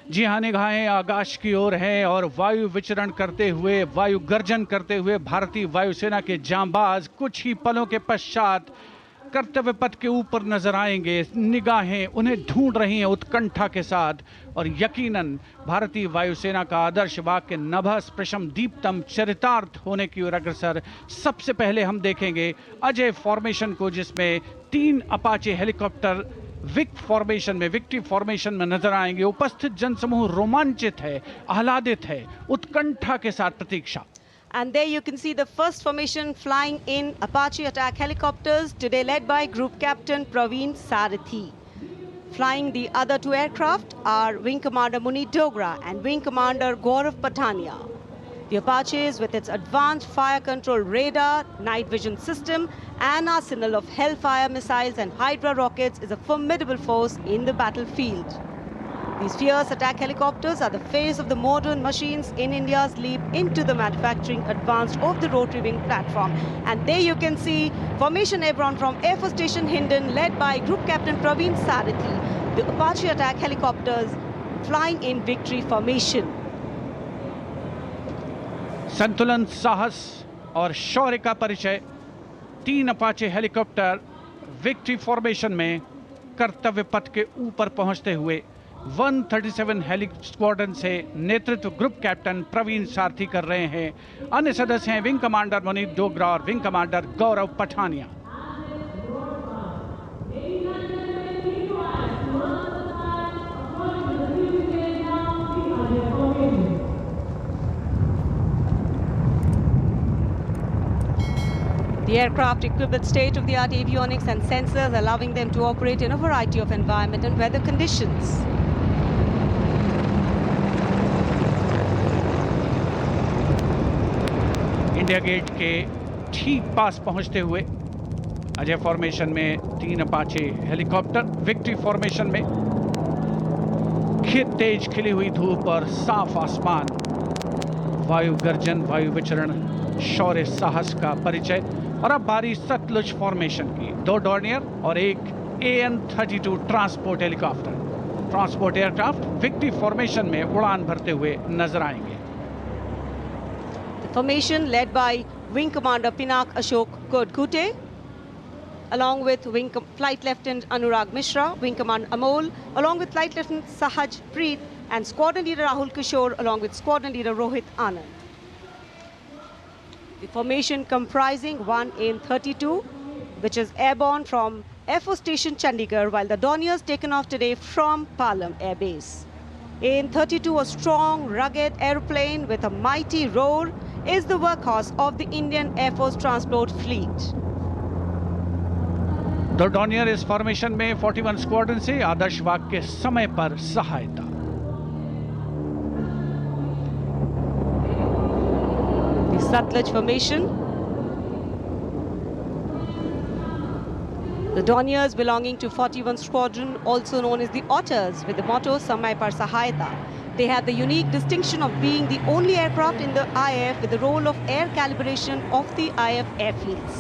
जी हाँ, निगाहें आकाश की ओर हैं और वायु विचरण करते हुए, वायु गर्जन करते हुए भारतीय वायुसेना के जांबाज कुछ ही पलों के पश्चात कर्तव्य पथ के ऊपर नजर आएंगे। निगाहें उन्हें ढूंढ रही हैं उत्कंठा के साथ और यकीनन भारतीय वायुसेना का आदर्श वाक्य नभः स्पृशम दीप्तम चरितार्थ होने की ओर अग्रसर। सबसे पहले हम देखेंगे अजय फॉर्मेशन को, जिसमें 3 अपाचे हेलीकॉप्टर विक्ट्री फॉर्मेशन में नजर आएंगे। उपस्थित जनसमूह रोमांचित है, आह्लादित है, उत्कंठा के साथ प्रतीक्षा। And there you can see the first formation flying in Apache attack helicopters, today led by Group Captain Praveen Sarathi. Flying the other 2 aircraft are Wing Commander Munit Dogra and Wing Commander Gaurav Patania. The Apaches, with its advanced fire control radar, night vision system, and arsenal of Hellfire missiles and Hydra rockets, is a formidable force in the battlefield. These fierce attack helicopters are the face of the modern machines in India's leap into the manufacturing advanced of the rotary wing platform. And there you can see Formation Airborne from Air Force Station Hindon, led by Group Captain Praveen Sarathi. The Apache attack helicopters flying in victory formation. संतुलन, साहस और शौर्य का परिचय 3 Apache helicopter victory formation में कर्तव्य पथ के ऊपर पहुंचते हुए 137 हेली स्क्वाड्रन से नेतृत्व ग्रुप कैप्टन प्रवीण सारथी कर रहे हैं। अन्य सदस्य हैं विंग कमांडर मुनीत डोगरा और wing commander Gaurav Pathania. The aircraft equipped with state-of-the-art avionics and sensors, allowing them to operate in a variety of environment and weather conditions. India Gate के ठीक पास पहुंचते हुए अजय फॉर्मेशन में 3 अपाचे हेलीकॉप्टर विक्ट्री फॉर्मेशन में तेज खिली हुई धूप और साफ आसमान, वायु गर्जन, वायु विचरण, शौर्य साहस का परिचय। और अब बारी सतलुज फॉर्मेशन की। 2 डॉर्नियर और एक AN-32 transport helicopter, transport aircraft victory formation में उड़ान भरते हुए नजर आएंगे। Formation led by Wing Commander Pinak Ashok Kodkute, along with Flight Lieutenant Anurag Mishra, Wing Commander Amol, along with Flight Lieutenant Sahaj Preet, and Squadron Leader Rahul Kishore, along with Squadron Leader Rohit Anand. The formation comprising 1 AN-32, which is airborne from Air Force Station Chandigarh, while the Dorniers taken off today from Palam Air Base. AN-32, a strong, rugged aeroplane with a mighty roar, is the workhorse of the Indian Air Force transport fleet. दो Dornier इस formation में 41 squadron से आदर्श वाक के समय पर सहायता। The Satluj formation. The Dorniers belonging to 41 Squadron, also known as the Otters, with the motto Samay Par Sahayata. They have the unique distinction of being the only aircraft in the IAF with the role of air calibration of the IAF airfields.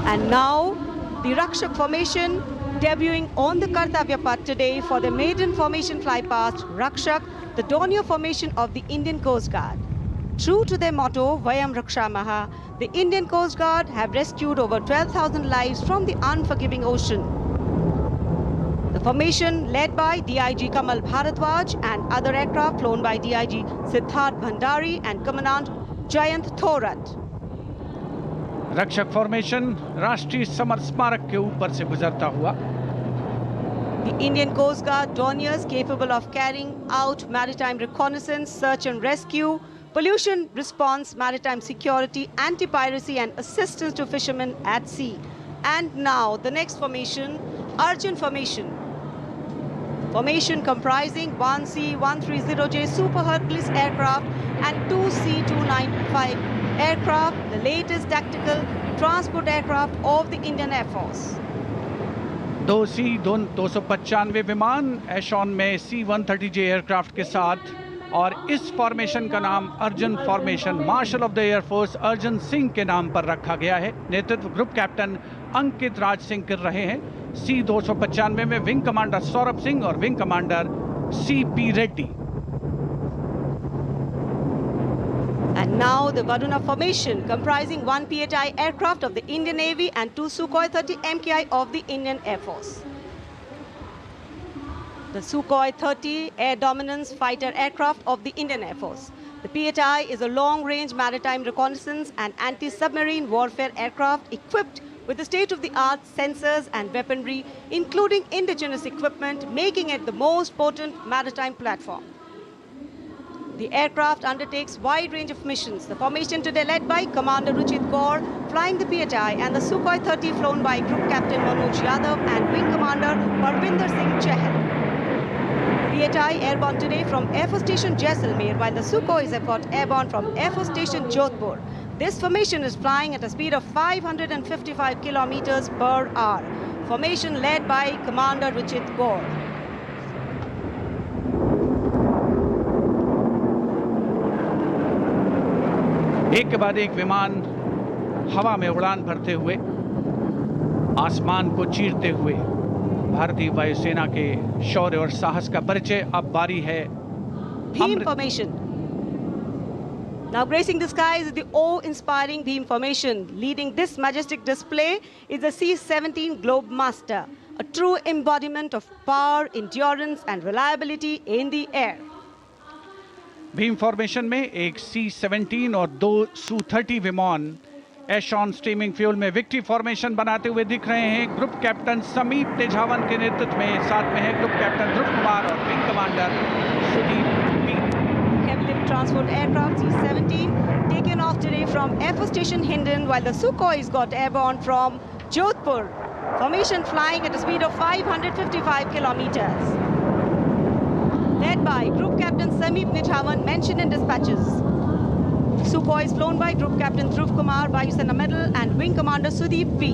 And now, the Rakshak formation debuting on the Kartavya Path today for the maiden formation fly past Rakshak, the Dornier formation of the Indian Coast Guard. True to their motto, Vayam Rakshamaha, the Indian Coast Guard have rescued over 12,000 lives from the unforgiving ocean. The formation led by DIG Kamal Bharadwaj and other aircraft flown by DIG Siddharth Bhandari and Commandant Jayant Thorat. रक्षक formation राष्ट्रीय summer स्मारक के ऊपर से गुजरता हुआ। The Indian Coast Guard Dorniers capable of carrying out maritime reconnaissance, search and rescue, pollution response, maritime security, anti-piracy and assistance to fishermen at sea. And now the next formation, Arjun formation. Formation comprising 1 C-130J Super Hercules aircraft and 2 C-295 aircraft, the latest tactical transport aircraft of the Indian Air Force. 2 C-295 विमान एशॉन में C-130J aircraft के साथ, और इस formation का नाम Arjun formation marshal of the air force Arjun Singh के नाम पर रखा गया है। नेतृत्व ग्रुप कैप्टन अंकित राज सिंह कर रहे हैं। C-295 में विंग कमांडर सौरभ सिंह और wing commander C.P. Reddy. And now the Varuna formation, comprising 1 PHI aircraft of the Indian Navy and 2 Sukhoi 30 MKI of the Indian Air Force. The Sukhoi 30 air dominance fighter aircraft of the Indian Air Force. The PHI is a long-range maritime reconnaissance and anti-submarine warfare aircraft equipped with the state-of-the-art sensors and weaponry, including indigenous equipment, making it the most potent maritime platform. The aircraft undertakes wide range of missions. The formation today led by Commander Ruchit Kaur, flying the PHI, and the Sukhoi 30 flown by Group Captain Manoj Yadav and Wing Commander Parvinder Singh Chahal. PHI airborne today from Air Force Station Jaisalmer, while the Sukhoi is airborne from Air Force Station Jodhpur. This formation is flying at a speed of 555 kilometers per hour. Formation led by Commander Ruchit Kaur. एक के बाद एक विमान हवा में उड़ान भरते हुए, आसमान को चीरते हुए भारतीय वायुसेना के शौर्य और साहस का परिचय। अब बारी है Beam formation. Now gracing the skies is the awe-inspiring beam formation. Leading this majestic display is the C-17 Globemaster, a true embodiment of power, endurance and reliability in the air. Bhim formation में एक C-17 और 2 Su-30 विमान एशॉन streaming fuel में victory formation बनाते हुए दिख रहे हैं। ग्रुप कैप्टन समीप तेजावन के नेतृत्व में साथ में है ग्रुप कैप्टन ध्रुव कुमार और wing commander Sudeep P. Heavy lift transport aircraft C-17 taken off today from Air Force Station Hindon, while the Sukhois got airborne from Jodhpur. Formation flying at a speed of 555 kilometers. Led by Group Captain Sameep Nithawan, mentioned in dispatches. Sukhoi is flown by Group Captain Dhruv Kumar, Vayusena Medal, and Wing Commander Sudeep P.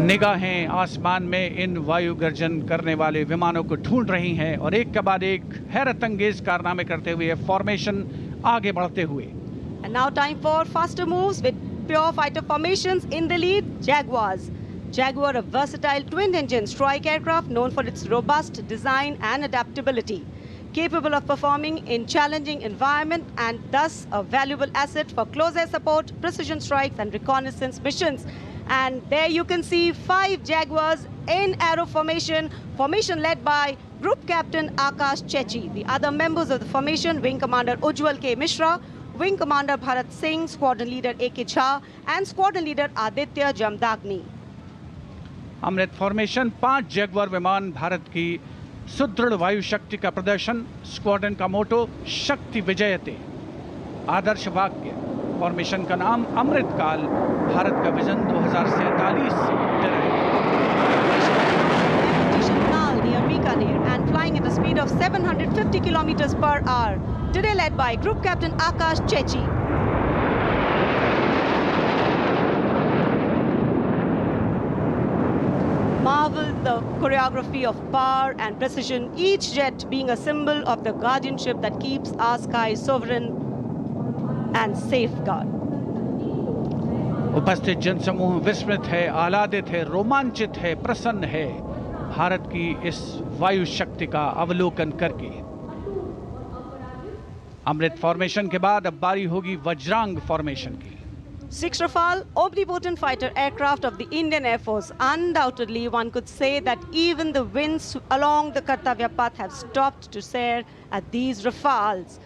निगाहें आसमान में इन वायु गर्जन करने वाले विमानों को ढूंढ रही हैं और एक के बाद एक हैरत अंगेज कारनामे करते हुए फॉर्मेशन आगे बढ़ते हुए। And now time for faster moves with pure fighter formations. In the lead, Jaguars. Jaguar, a versatile twin-engine strike aircraft known for its robust design and adaptability, capable of performing in challenging environment and thus a valuable asset for close air support, precision strikes and reconnaissance missions. And there you can see 5 Jaguars in arrow formation, formation led by Group Captain Akash Chechi. The other members of the formation, Wing Commander Ujjwal K. Mishra, Wing Commander Bharat Singh, Squadron Leader A.K. Jha and Squadron Leader Aditya Jamdagni. Amrit formation 5 Jaguar विमान, भारत की सुदृढ़ वायु शक्ति का प्रदर्शन। Squadron का मोटो शक्ति विजयते, आदर्श वाक्य। फॉर्मेशन का नाम अमृत काल, भारत का विजन 2047 से जुड़े रहे। Near Bikaner and flying at a speed of 750 kilometers per hour. Today led by Group Captain Akash Chechi. Marvel the choreography of power and precision, each jet being a symbol of the guardianship that keeps our skies sovereign and safeguard. उपस्थित जनसमूह विस्मित है, आह्लादित है, रोमांचित है, प्रसन्न है भारत की इस वायु शक्ति का अवलोकन करके। अमृत फॉर्मेशन के बाद अब बारी होगी वज्रांग फॉर्मेशन की। 6 Rafale, omnipotent fighter aircraft of the Indian Air Force. Undoubtedly, one could say that even the winds along the Kartavya path have stopped to stare at these Rafales.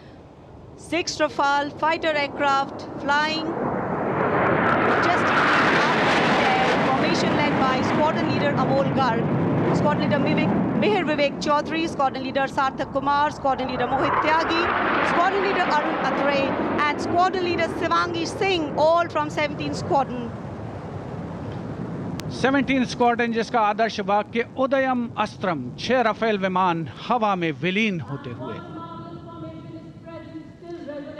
6 Rafale fighter aircraft flying majestically out in the air. Formation led by Squadron Leader Amol Garg, Squadron Leader Mihir Vivek Chaudhary, Squadron Leader Sarthak Kumar, Squadron Leader Mohit Tyagi, Squadron Leader Arun Atre, and Squadron Leader Shivangi Singh, all from 17 Squadron. 17 squadron, जिसका आदर्श वाक्य उदयम अस्त्रम, 6 Rafale विमान हवा में विलीन होते हुए।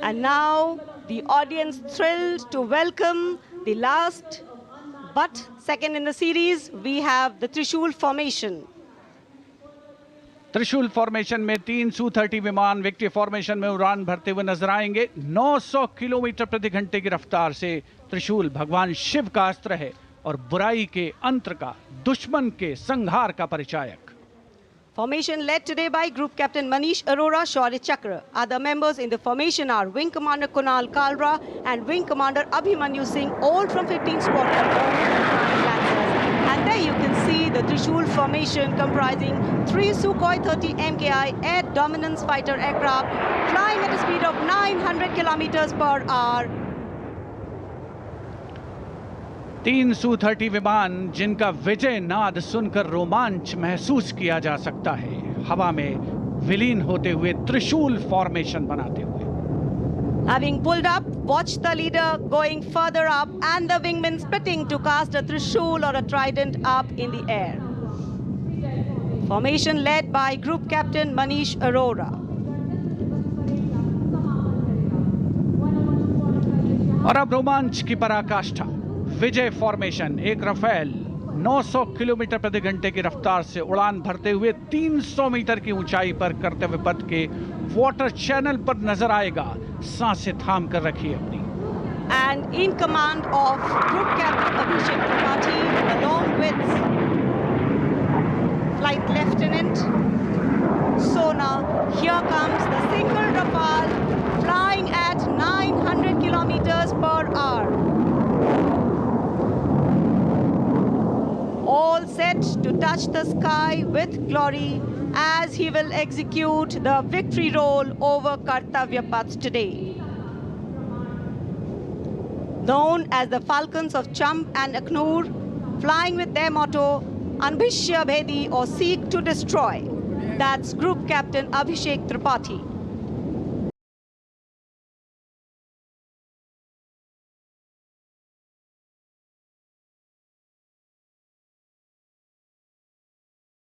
And now the audience thrilled to welcome the last but second in the series. We have the Trishul formation. त्रिशूल formation में 3 Su-30 विमान विक्ट्री फॉर्मेशन में उड़ान भरते हुए नजर आएंगे। 900 किलोमीटर प्रति घंटे की रफ्तार से त्रिशूल भगवान शिव का अस्त्र है और बुराई के अंत का, दुश्मन के संहार का परिचायक। Formation led today by Group Captain Manish Arora, Shaurya Chakra. Other members in the formation are Wing Commander Kunal Kalra and Wing Commander Abhimanyu Singh, all from 15 Squadron Lancers. And there you can see the Trishul formation comprising 3 Sukhoi 30 MKI air dominance fighter aircraft flying at a speed of 900 kilometers per hour. 3 Su-30 विमान जिनका विजय नाद सुनकर रोमांच महसूस किया जा सकता है, हवा में विलीन होते हुए त्रिशूल फॉर्मेशन बनाते हुए। Having pulled up, watch the leader going further up and the wingmen splitting to cast a trishul or a trident up in the air. Formation led by Group Captain Manish Arora. और अब रोमांच की पराकाष्ठा, विजय formation. एक Rafale 900 kilometre प्रति घंटे की रफ्तार से उड़ान भरते हुए 300 मीटर की ऊंचाई पर कर्तव्य पथ के वाटर चैनल पर नजर आएगा। सांसें थाम कर रखिए अपनी। And in command of Group Captain Abhishek Tripathi, along with Flight Lieutenant Sona, here comes the single Rafale flying at 900 kilometers per hour. All set to touch the sky with glory as he will execute the victory roll over Kartavya Path today. Known as the Falcons of Champ and Aknoor, flying with their motto, Anbhishya Bhedi or Seek to Destroy. That's Group Captain Abhishek Tripathi.